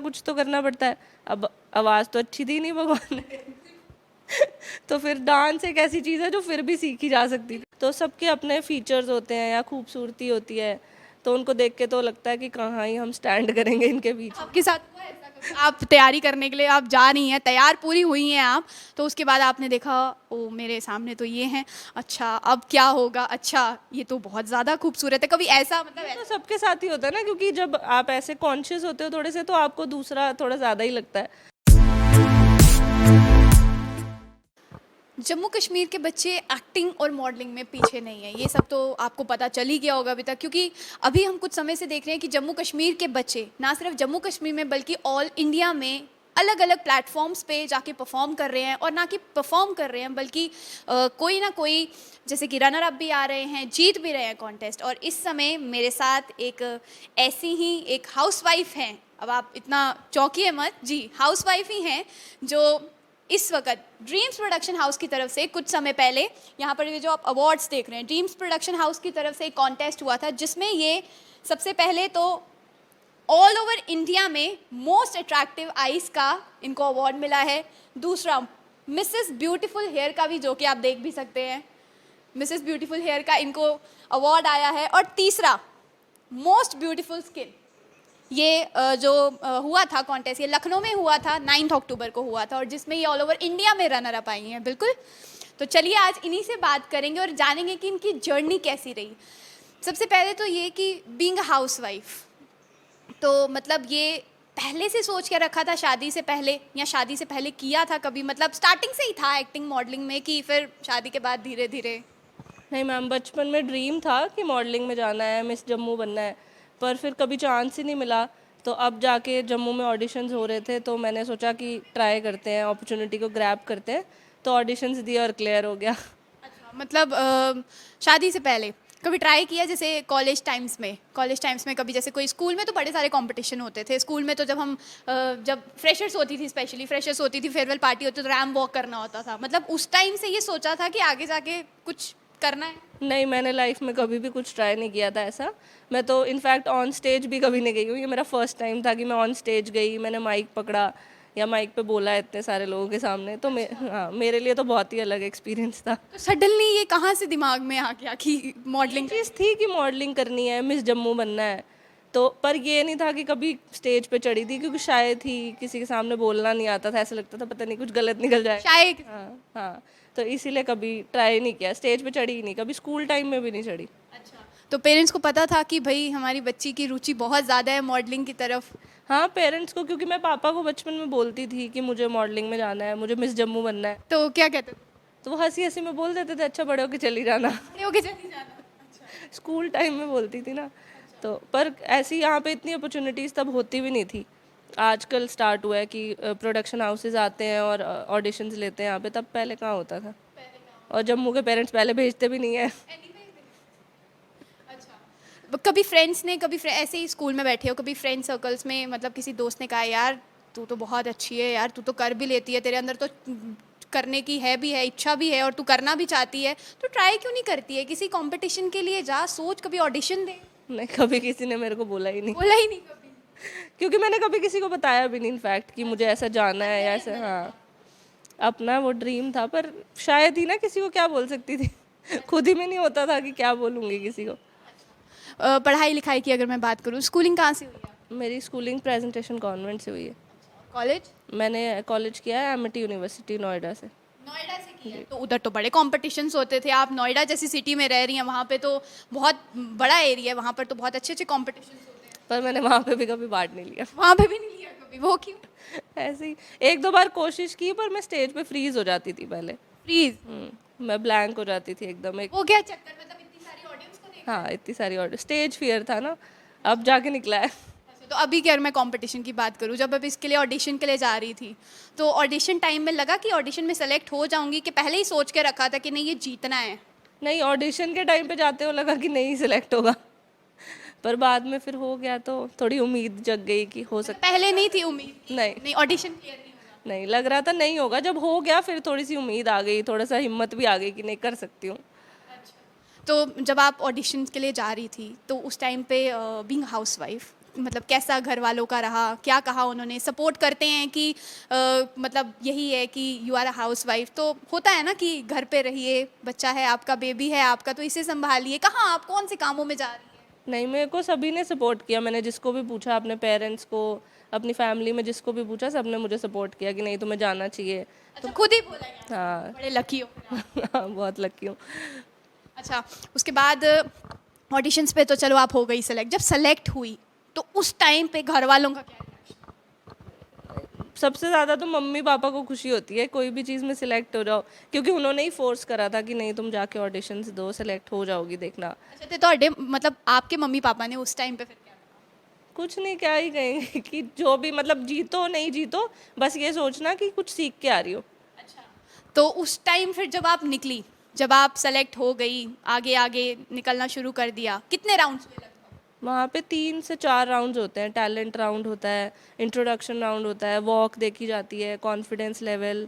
कुछ तो करना पड़ता है। अब आवाज़ तो अच्छी थी नहीं भगवान ने तो फिर डांस एक ऐसी चीज़ है जो फिर भी सीखी जा सकती है। तो सबके अपने फीचर्स होते हैं या खूबसूरती होती है, तो उनको देख के तो लगता है कि कहाँ ही हम स्टैंड करेंगे इनके बीच। आपके साथ हुआ है ऐसा कभी? आप तैयारी करने के लिए आप जा रही हैं, तैयार पूरी हुई हैं आप, तो उसके बाद आपने देखा ओ मेरे सामने तो ये हैं, अच्छा अब क्या होगा, अच्छा ये तो बहुत ज़्यादा खूबसूरत है, कभी ऐसा मतलब तो सबके साथ ही होता है ना, क्योंकि जब आप ऐसे कॉन्शियस होते हो थोड़े से, तो आपको दूसरा थोड़ा ज़्यादा ही लगता है। जम्मू कश्मीर के बच्चे एक्टिंग और मॉडलिंग में पीछे नहीं है, ये सब तो आपको पता चल ही गया होगा अभी तक, क्योंकि अभी हम कुछ समय से देख रहे हैं कि जम्मू कश्मीर के बच्चे ना सिर्फ जम्मू कश्मीर में बल्कि ऑल इंडिया में अलग अलग प्लेटफॉर्म्स पे जाके परफॉर्म कर रहे हैं, और ना कि परफॉर्म कर रहे हैं बल्कि कोई ना कोई जैसे कि रनर अप भी आ रहे हैं, जीत भी रहे हैं कॉन्टेस्ट। और इस समय मेरे साथ एक ऐसी ही एक हाउसवाइफ हैं, अब आप इतना चौंकिए मत जी, हाउसवाइफ ही हैं जो इस वक्त ड्रीम्स प्रोडक्शन हाउस की तरफ से कुछ समय पहले यहाँ पर ये जो आप अवार्ड्स देख रहे हैं, ड्रीम्स प्रोडक्शन हाउस की तरफ से एक कॉन्टेस्ट हुआ था जिसमें ये सबसे पहले तो ऑल ओवर इंडिया में मोस्ट अट्रैक्टिव आइज का इनको अवार्ड मिला है। दूसरा मिसेस ब्यूटीफुल हेयर का भी, जो कि आप देख भी सकते हैं, मिसेस ब्यूटीफुल हेयर का इनको अवार्ड आया है। और तीसरा मोस्ट ब्यूटीफुल स्किन, ये जो हुआ था कॉन्टेस्ट, ये लखनऊ में हुआ था, 9 अक्टूबर को हुआ था, और जिसमें ये ऑल ओवर इंडिया में रनर अप आई हैं। बिल्कुल, तो चलिए आज इन्हीं से बात करेंगे और जानेंगे कि इनकी जर्नी कैसी रही। सबसे पहले तो ये कि बीइंग अ हाउसवाइफ, तो मतलब ये पहले से सोच के रखा था शादी से पहले, या शादी से पहले किया था कभी, मतलब स्टार्टिंग से ही था एक्टिंग मॉडलिंग में, कि फिर शादी के बाद धीरे धीरे? नहीं मैम, बचपन में ड्रीम था कि मॉडलिंग में जाना है, मिस जम्मू बनना है, पर फिर कभी चांस ही नहीं मिला। तो अब जाके जम्मू में ऑडिशंस हो रहे थे, तो मैंने सोचा कि ट्राई करते हैं, अपॉर्चुनिटी को ग्रैब करते हैं। तो ऑडिशंस दिए और क्लियर हो गया। अच्छा, मतलब शादी से पहले कभी ट्राई किया, जैसे कॉलेज टाइम्स में कभी, जैसे कोई स्कूल में तो बड़े सारे कंपटीशन होते थे, स्कूल में तो जब हम जब फ्रेशर्स होती थी, स्पेशली फ्रेशर्स होती थी, फेयरवेल पार्टी होती तो रैम वॉक करना होता था, मतलब उस टाइम से ये सोचा था कि आगे जाके कुछ करना है? नहीं, मैंने लाइफ में कभी भी कुछ ट्राई नहीं किया था ऐसा। मैं तो इनफैक्ट ऑन स्टेज भी कभी नहीं गई हूँ। ये मेरा फर्स्ट टाइम था कि मैं ऑन स्टेज गई, मैंने माइक पकड़ा या माइक पे बोला इतने सारे लोगों के सामने। तो हाँ, मेरे लिए तो बहुत ही अलग एक्सपीरियंस था। तो सडनली ये कहाँ से दिमाग में आ गया कि मॉडलिंग? चीज़ थी कि मॉडलिंग करनी है, मिस जम्मू बनना है। तो पर ये नहीं था कि कभी स्टेज पे चढ़ी थी, क्योंकि शायद थी, किसी के सामने बोलना नहीं आता था, ऐसा लगता था पता नहीं कुछ गलत निकल जाए। शायद। हाँ हाँ, तो इसीलिए कभी ट्राई नहीं किया, स्टेज पे चढ़ी ही नहीं, कभी स्कूल टाइम में भी नहीं चढ़ी। अच्छा, तो पेरेंट्स को पता था कि भाई हमारी बच्ची की रुचि बहुत ज़्यादा है मॉडलिंग की तरफ? हाँ, पेरेंट्स को, क्योंकि मैं पापा को बचपन में बोलती थी कि मुझे मॉडलिंग में जाना है, मुझे मिस जम्मू बनना है। तो क्या कहते थे? तो वो हंसी हंसी में बोल देते थे, अच्छा बड़े होके चली जाना। बड़े होके चली जाना। अच्छा। स्कूल टाइम में बोलती थी ना। तो पर ऐसी यहाँ पे इतनी अपॉर्चुनिटीज़ तब होती भी नहीं थी। आजकल स्टार्ट हुआ है कि प्रोडक्शन हाउसेस आते हैं और ऑडिशंस लेते हैं यहाँ पे, तब पहले कहाँ होता था। और जम्मू के पेरेंट्स पहले भेजते भी नहीं है। अच्छा, कभी फ्रेंड्स ने, ऐसे ही स्कूल में बैठे हो, कभी फ्रेंड सर्कल्स में, मतलब किसी दोस्त ने कहा यार तू तो बहुत अच्छी है यार, तू तो कर भी लेती है, तेरे अंदर तो करने की है भी है, इच्छा भी है, और तू करना भी चाहती है, तो ट्राई क्यों नहीं करती है, किसी कंपटीशन के लिए जा, सोच, कभी ऑडिशन दे? नहीं, कभी किसी ने मेरे को बोला ही नहीं, बोला ही नहीं कभी? क्योंकि मैंने कभी किसी को बताया भी नहीं इनफैक्ट कि मुझे ऐसा जाना है या ऐसा। हाँ, अपना वो ड्रीम था, पर शायद ही ना किसी को क्या बोल सकती थी खुद ही में नहीं होता था कि क्या बोलूँगी किसी को। पढ़ाई लिखाई की अगर मैं बात करूँ, स्कूलिंग कहाँ से हुई है? मेरी स्कूलिंग प्रेजेंटेशन कॉन्वेंट से हुई है। कॉलेज? मैंने कॉलेज किया है एमिटी यूनिवर्सिटी नोएडा से। नोएडा से किया है? तो उधर तो बड़े कॉम्पिटिशन्स होते थे, आप नोएडा जैसी सिटी में रह रही हैं, वहाँ पे तो बहुत बड़ा एरिया है, वहाँ पर तो बहुत अच्छे अच्छे कॉम्पिटिशन्स होते हैं। पर मैंने वहाँ पे भी कभी पार्ट नहीं लिया। वहाँ पे भी नहीं लिया कभी? वो क्यों? ऐसे ही एक दो बार कोशिश की, पर मैं स्टेज पे फ्रीज हो जाती थी पहले। प्लीज। मैं ब्लैंक हो जाती थी एकदम। एक वो क्या चक्कर, मतलब इतनी सारी ऑडियंस को देख? हाँ, इतनी सारी ऑडियो, स्टेज फियर था ना, अब जाके निकला है। अच्छा, तो अभी क्या मैं कंपटीशन की बात करूँ, जब अब इसके लिए ऑडिशन के लिए जा रही थी, तो ऑडिशन टाइम में लगा कि ऑडिशन में सेलेक्ट हो जाऊंगी, कि पहले ही सोच के रखा था कि नहीं ये जीतना है? नहीं, ऑडिशन के टाइम पे जाते हो लगा कि नहीं सिलेक्ट होगा, पर बाद में फिर हो गया, तो थोड़ी उम्मीद जग गई कि हो सकता। पहले नहीं थी उम्मीद? नहीं नहीं, ऑडिशन क्लियर नहीं होगा? नहीं, लग रहा था नहीं होगा, जब हो गया फिर थोड़ी सी उम्मीद आ गई, थोड़ा सा हिम्मत भी आ गई कि नहीं कर सकती हूँ। तो जब आप ऑडिशन के लिए जा रही थी, तो उस टाइम पे बीइंग हाउसवाइफ मतलब कैसा घर वालों का रहा, क्या कहा उन्होंने, सपोर्ट करते हैं कि मतलब यही है कि you are a housewife, तो होता है ना कि घर पे रहिए, बच्चा है आपका, बेबी है आपका, तो इसे संभालिए, कहाँ आप कौन से कामों में जा रही है? नहीं, मेरे को सभी ने सपोर्ट किया। मैंने जिसको भी पूछा, अपने पेरेंट्स को, अपनी फैमिली में जिसको भी पूछा, सबने मुझे सपोर्ट किया कि नहीं तुम्हें जाना चाहिए। अच्छा, खुद ही बोला यार, हाँ। बड़े लकी हो आप। हाँ, बहुत लकी हूँ। अच्छा, उसके बाद ऑडिशंस पे तो चलो आप हो गई सेलेक्ट, जब सेलेक्ट हुई तो उस टाइम पे घर वालों का क्या reaction? सबसे ज़्यादा तो मम्मी पापा को खुशी होती है कोई भी चीज़ में सिलेक्ट हो जाओ, क्योंकि उन्होंने ही फोर्स करा था कि नहीं तुम जाके ऑडिशंस दो, सिलेक्ट हो जाओगी देखना। अच्छा, तो ਤੁਹਾਡੇ मतलब आपके मम्मी पापा ने उस टाइम पे फिर क्या कहा? कुछ नहीं, क्या ही कहेंगे कि जो भी मतलब जीतो नहीं जीतो, बस ये सोचना कि कुछ सीख के आ रही हो। अच्छा, तो उस टाइम फिर जब आप निकली, जब आप सेलेक्ट हो गई, आगे आगे निकलना शुरू कर दिया, कितने राउंड्स हुए लगभग? वहाँ पे 3 से 4 राउंड्स होते हैं। टैलेंट राउंड होता है, इंट्रोडक्शन राउंड होता है, वॉक देखी जाती है, कॉन्फिडेंस लेवल,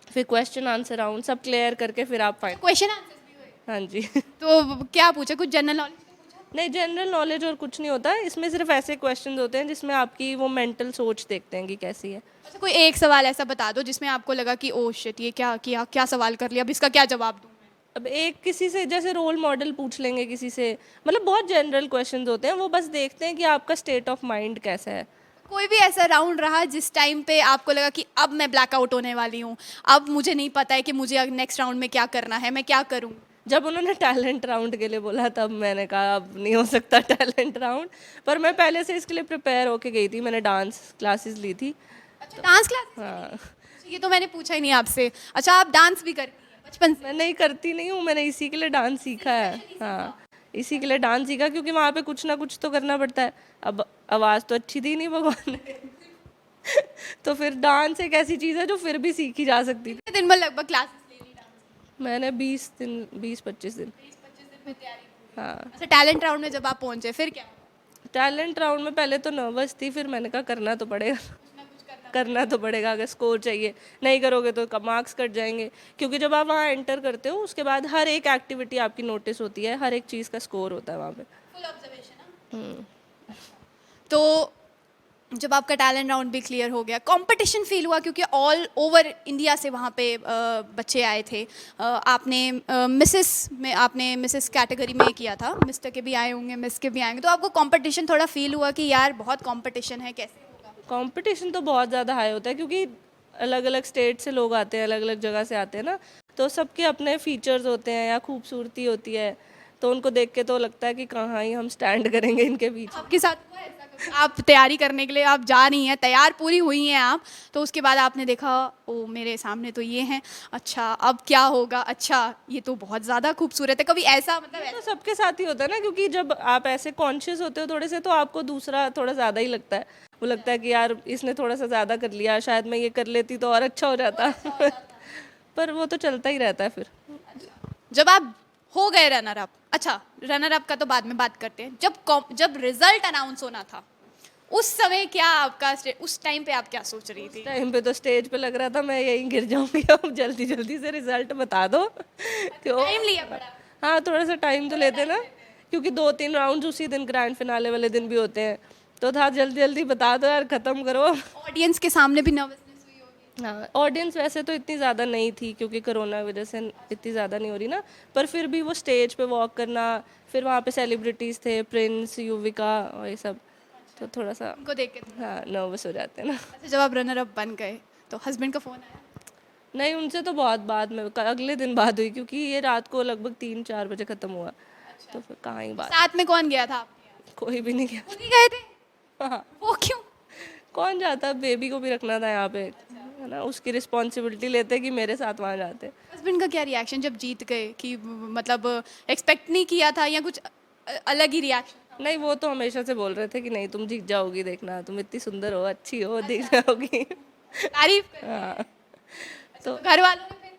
फिर क्वेश्चन आंसर राउंड, सब क्लियर करके फिर आप फाइनल। क्वेश्चन आंसर्स भी हुए? हाँ जी। तो क्या पूछा, कुछ जनरल नॉलेज का पूछा? नहीं, जनरल नॉलेज और कुछ नहीं होता है इसमें, सिर्फ ऐसे क्वेश्चंस होते हैं जिसमें आपकी वो मेंटल सोच देखते हैं कि कैसी है। अच्छा, कोई एक सवाल ऐसा बता दो जिसमें आपको लगा कि ओह शिट, ये क्या किया, क्या सवाल कर लिया, अब इसका क्या जवाब दूं मैं? अब एक किसी से जैसे रोल मॉडल पूछ लेंगे किसी से, मतलब बहुत जनरल क्वेश्चंस होते हैं, वो बस देखते हैं कि आपका स्टेट ऑफ माइंड कैसा है। कोई भी ऐसा राउंड रहा जिस टाइम पे आपको लगा कि अब मैं ब्लैकआउट होने वाली हूँ, अब मुझे नहीं पता है कि मुझे नेक्स्ट राउंड में क्या करना है, मैं क्या करूँ? जब उन्होंने टैलेंट राउंड के लिए बोला तब मैंने कहा अब नहीं हो सकता टैलेंट राउंड, पर मैं पहले से इसके लिए प्रिपेयर होके गई थी, मैंने डांस क्लासेस ली थी। अच्छा, डांस क्लास? हाँ, ये तो मैंने पूछा ही नहीं आपसे। अच्छा, आप डांस भी करती हैं बचपन से? मैं नहीं करती नहीं हूँ, मैंने इसी के लिए डांस सीखा है। हाँ, इसी के लिए डांस सीखा क्योंकि वहाँ पे कुछ ना कुछ तो करना पड़ता है। अब आवाज़ तो अच्छी दी नहीं भगवान ने तो फिर डांस एक ऐसी चीज़ है जो फिर भी सीखी जा सकती थी। कितने दिन में लगभग क्लासेस ले ली डांस? मैंने 20 दिन, 20-25 दिन। 20-25 दिन में तैयारी पूरी। हाँ, अच्छा, टैलेंट राउंड में जब आप पहुंचे फिर क्या हुआ? टैलेंट राउंड में पहले तो नर्वस थी, फिर मैंने कहा करना तो पड़ेगा करना तो पड़ेगा, अगर स्कोर चाहिए, नहीं करोगे तो मार्क्स कट जाएंगे। क्योंकि जब आप वहाँ एंटर करते हो उसके बाद हर एक एक्टिविटी आपकी नोटिस होती है, हर एक चीज़ का स्कोर होता है वहाँ पे। Full observation. तो जब आपका टैलेंट राउंड भी क्लियर हो गया, कंपटीशन फील हुआ क्योंकि ऑल ओवर इंडिया से वहाँ पे बच्चे आए थे। आपने मिसेस में, आपने मिसेस कैटेगरी में किया था, मिस्टर के भी आए होंगे, मिस के भी आएंगे, तो आपको कंपटीशन थोड़ा फील हुआ कि यार बहुत कंपटीशन है, कैसे होगा? कंपटीशन तो बहुत ज़्यादा हाई होता है क्योंकि अलग अलग स्टेट से लोग आते हैं, अलग अलग जगह से आते हैं ना, तो सबके अपने फीचर्स होते हैं या खूबसूरती होती है, तो उनको देख के तो लगता है कि कहाँ ही हम स्टैंड करेंगे इनके बीच। आपके साथ हुआ ऐसा कभी? आप तैयारी करने के लिए आप जा रही हैं, तैयार पूरी हुई हैं आप, तो उसके बाद आपने देखा ओ मेरे सामने तो ये हैं, अच्छा अब क्या होगा, अच्छा ये तो बहुत ज़्यादा खूबसूरत है, कभी ऐसा मतलब तो सबके साथ ही होता है ना, क्योंकि जब आप ऐसे कॉन्शियस होते हो थोड़े से, तो आपको दूसरा थोड़ा ज़्यादा ही लगता है। वो लगता है कि यार इसने थोड़ा सा ज़्यादा कर लिया, शायद मैं ये कर लेती तो और अच्छा हो जाता पर वो तो चलता ही रहता है फिर। जब आप हो गए रनर अप, अच्छा रनर अप का तो बाद में बात करते हैं, जब रिजल्ट अनाउंस होना था उस समय क्या आपका उस टाइम पे आप क्या सोच रही थी? टाइम पे तो स्टेज पे लग रहा था मैं यहीं गिर जाऊंगी, अब जल्दी जल्दी से रिजल्ट बता दो क्यों। टाइम लिया पड़ा? हाँ, थोड़ा सा टाइम तो लेते ना, क्योंकि 2-3 राउंड उसी दिन, ग्रैंड फिनाले वाले दिन भी होते हैं, तो था जल्दी जल्दी बता दो यार, ख़त्म करो। ऑडियंस के सामने भी नर्वसनेस हुई होगी? हाँ, ऑडियंस वैसे तो इतनी ज़्यादा नहीं थी क्योंकि कोरोना की वजह से इतनी ज़्यादा नहीं हो रही ना, पर फिर भी वो स्टेज पे वॉक करना, फिर वहाँ पे सेलिब्रिटीज़ थे, प्रिंस, युविका और ये सब, तो थोड़ा सा उनको देख के हाँ नर्वस हो जाते हैं ना। अच्छा, जब आप रनर अप बन गए तो हस्बैंड का फ़ोन आया? नहीं, उनसे तो बहुत बाद में, अगले दिन बात हुई, क्योंकि ये रात को लगभग 3-4 बजे ख़त्म हुआ, तो फिर कहाँ ही बात। साथ में कौन गया था आपके? कोई भी नहीं गया। खुद ही गए थे? हाँ, वो क्यों? कौन जाता, बेबी को भी रखना था यहाँ पे, है ना, उसकी रिस्पॉन्सिबिलिटी लेते कि मेरे साथ वहाँ जाते। हस्बैंड का क्या रिएक्शन जब जीत गए, कि मतलब एक्सपेक्ट नहीं किया था या कुछ अलग ही रिएक्शन? नहीं, वो तो हमेशा से बोल रहे थे कि नहीं तुम जीत जाओगी, देखना तुम इतनी सुंदर हो, अच्छी हो, दिख जाओगी। तारीफ कर? हाँ, तो घर वालों ने फिर?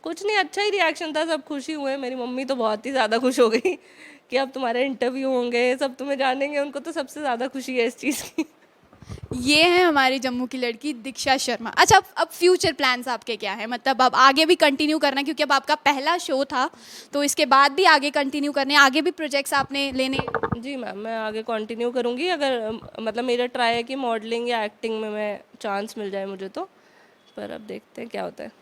कुछ नहीं, अच्छा ही रिएक्शन था, सब खुशी हुए। मेरी मम्मी तो बहुत ही ज़्यादा खुश हो गई कि अब तुम्हारे इंटरव्यू होंगे, सब तुम्हें जानेंगे, उनको तो सबसे ज़्यादा खुशी है इस चीज़ की। ये है हमारी जम्मू की लड़की दीक्षा शर्मा। अच्छा, अब फ्यूचर प्लान्स आपके क्या है? मतलब अब आगे भी कंटिन्यू करना है, क्योंकि अब आपका पहला शो था, तो इसके बाद भी आगे कंटिन्यू करने, आगे भी प्रोजेक्ट्स आपने लेने? जी मैम, मैं आगे कंटिन्यू करूँगी अगर मतलब मेरा ट्राई है कि मॉडलिंग या एक्टिंग में मैं चांस मिल जाए मुझे तो, पर अब देखते हैं क्या होता है।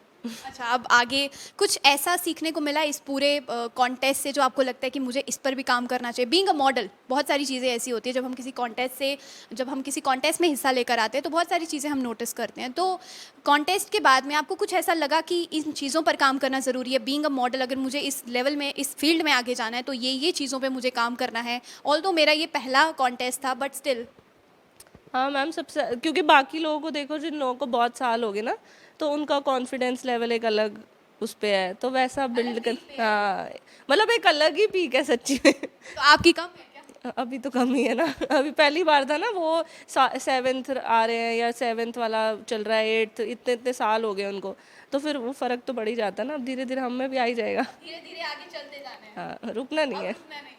अच्छा, अब आगे कुछ ऐसा सीखने को मिला इस पूरे कॉन्टेस्ट से जो आपको लगता है कि मुझे इस पर भी काम करना चाहिए? बीइंग अ मॉडल, बहुत सारी चीज़ें ऐसी होती है जब हम किसी कॉन्टेस्ट में हिस्सा लेकर आते हैं तो बहुत सारी चीज़ें हम नोटिस करते हैं। तो कॉन्टेस्ट के बाद में आपको कुछ ऐसा लगा कि इन चीज़ों पर काम करना ज़रूरी है? बीइंग अ मॉडल, अगर मुझे इस लेवल में, इस फील्ड में आगे जाना है तो ये चीज़ों पर मुझे काम करना है। ऑल्दो मेरा ये पहला कॉन्टेस्ट था, बट स्टिल। हाँ मैम, सबसे क्योंकि बाकी लोगों को देखो, जिन लोगों को बहुत साल हो गए ना, तो उनका कॉन्फिडेंस लेवल एक अलग उस पे है, तो वैसा बिल्ड कर, हाँ मतलब एक अलग ही पीक है सच्ची में। तो आपकी कम है क्या? अभी तो कम ही है ना, अभी पहली बार था ना, वो 7th आ रहे हैं या 7th वाला चल रहा है, 8th, इतने इतने साल हो गए उनको, तो फिर वो फर्क तो पड़ ही जाता है ना। अब धीरे धीरे हम में भी आ ही जाएगा। धीरे धीरे आगे चलते जाना है, हाँ, रुकना नहीं है। रुकना नहीं है।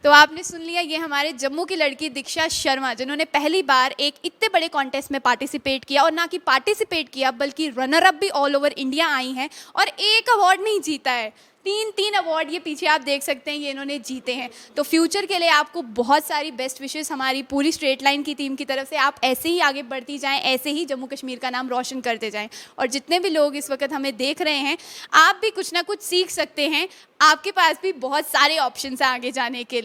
तो आपने सुन लिया, ये हमारे जम्मू की लड़की दीक्षा शर्मा, जिन्होंने पहली बार एक इतने बड़े कॉन्टेस्ट में पार्टिसिपेट किया, और ना कि पार्टिसिपेट किया बल्कि रनर अप भी ऑल ओवर इंडिया आई हैं, और एक अवार्ड नहीं जीता है, तीन अवार्ड ये पीछे आप देख सकते हैं ये इन्होंने जीते हैं। तो फ्यूचर के लिए आपको बहुत सारी बेस्ट विशेस हमारी पूरी स्ट्रेट लाइन की टीम की तरफ से। आप ऐसे ही आगे बढ़ती जाएं, ऐसे ही जम्मू कश्मीर का नाम रोशन करते जाएं, और जितने भी लोग इस वक्त हमें देख रहे हैं, आप भी कुछ ना कुछ सीख सकते हैं। आपके पास भी बहुत सारे ऑप्शन हैं आगे जाने के लिए।